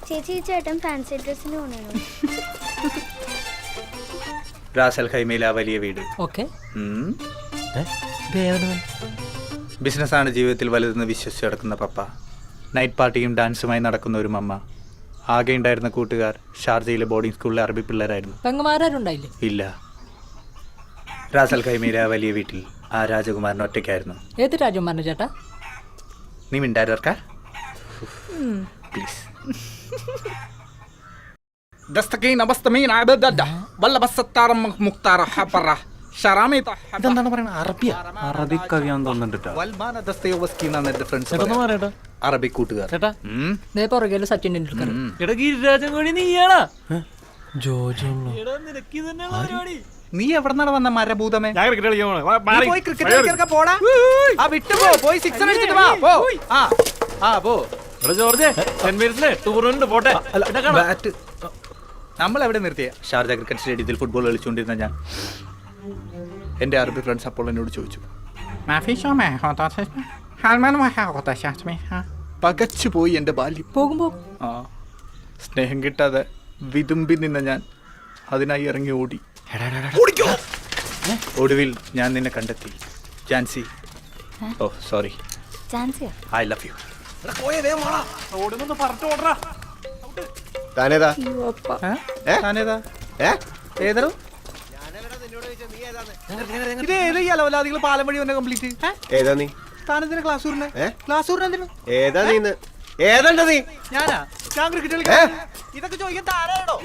ചേച്ചി ഈ ചേട്ടൻ ഫാൻസി ഡ്രസ്സിന് പോണോ? റാസൽ ഖൈമയിലെ ആ വലിയ വീട്. ഓക്കെ. ബിസിനസ്സാണ് ജീവിതത്തിൽ വലുതെന്ന് വിശ്വസിച്ച് നടക്കുന്ന പപ്പ, നൈറ്റ് പാർട്ടിയും ഡാൻസുമായി നടക്കുന്ന ഒരു മമ്മ, ആകെ ഉണ്ടായിരുന്ന കൂട്ടുകാർ ഷാർജയിലെ ബോർഡിംഗ് സ്കൂളിലെ അറബി പിള്ളേരായിരുന്നു. പെങ്ങന്മാരുണ്ടായില്ലേ? ഇല്ല. റാസൽ ഖൈമയിലെ ആ വലിയ വീട്ടിൽ ആ രാജകുമാരൻ ഒറ്റയ്ക്കായിരുന്നു. ഏത് രാജകുമാരൻ ചേട്ടാ? നീ മിണ്ടായിരുക്ക പ്ലീസ്. ഇതെന്താണ് പറയുന്നത്? അറബിയ? അറബിക് കവിയാന്ന് തോന്നുന്നുണ്ട്. അറബി കൂട്ടുകാർ. ചേട്ടാ പുറകെ സച്ചിൻ ടെണ്ടുൽക്കർ. ഗിരിരാജൻ കോഴി നീയാണാ? നീ എവിടെന്നാണ് വന്ന മരഭൂതമേ? ഞാൻ ക്രിക്കറ്റ് കളിക്കാൻ പോയി ക്രിക്കറ്റ് കളിക്കാൻ പോടാ. ആ വിട്ടു പോ, പോയി സിക്സർ അടിച്ചിട്ട് വാ. പോ. ആ പോ. ജോർജ് ടൂർണമെന്റ് പോട്ടെ. നമ്മൾ എവിടെ നിർത്തിയ? ഷാർജ ക്രിക്കറ്റ് സ്റ്റേഡിയത്തിൽ ഫുട്ബോൾ കളിച്ചുകൊണ്ടിരുന്ന ഞാൻ, എൻ്റെ അറബി ഫ്രണ്ട്സ് അപ്പോൾ എന്നോട് ചോദിച്ചു, പകച്ചു പോയി എൻ്റെ ബാല്യം. പോകുമ്പോ ആ സ്നേഹം കിട്ടാതെ വിതുമ്പി നിന്ന ഞാൻ അതിനായി ഇറങ്ങി ഓടി. ഒടുവിൽ ഞാൻ നിന്നെ കണ്ടെത്തി, ജാൻസി. ഓ സോറി, ഐ ലവ് യു. താനേതാ? ഏതോ ഇത് ഏത് ഈ അലവലാദികൾ പാലം വഴി വന്നെ കംപ്ലീറ്റ്. ഏതാ നീ? താനെന്തിനാ ക്ലാസ് ഏതാ നീ? ഏതാണ്ട നീ? ഞാനാ? ഞാൻ ക്രിക്കറ്റ് കളിക്കാൻ ഇതൊക്കെ ചോദിക്കാൻ താരാണോ?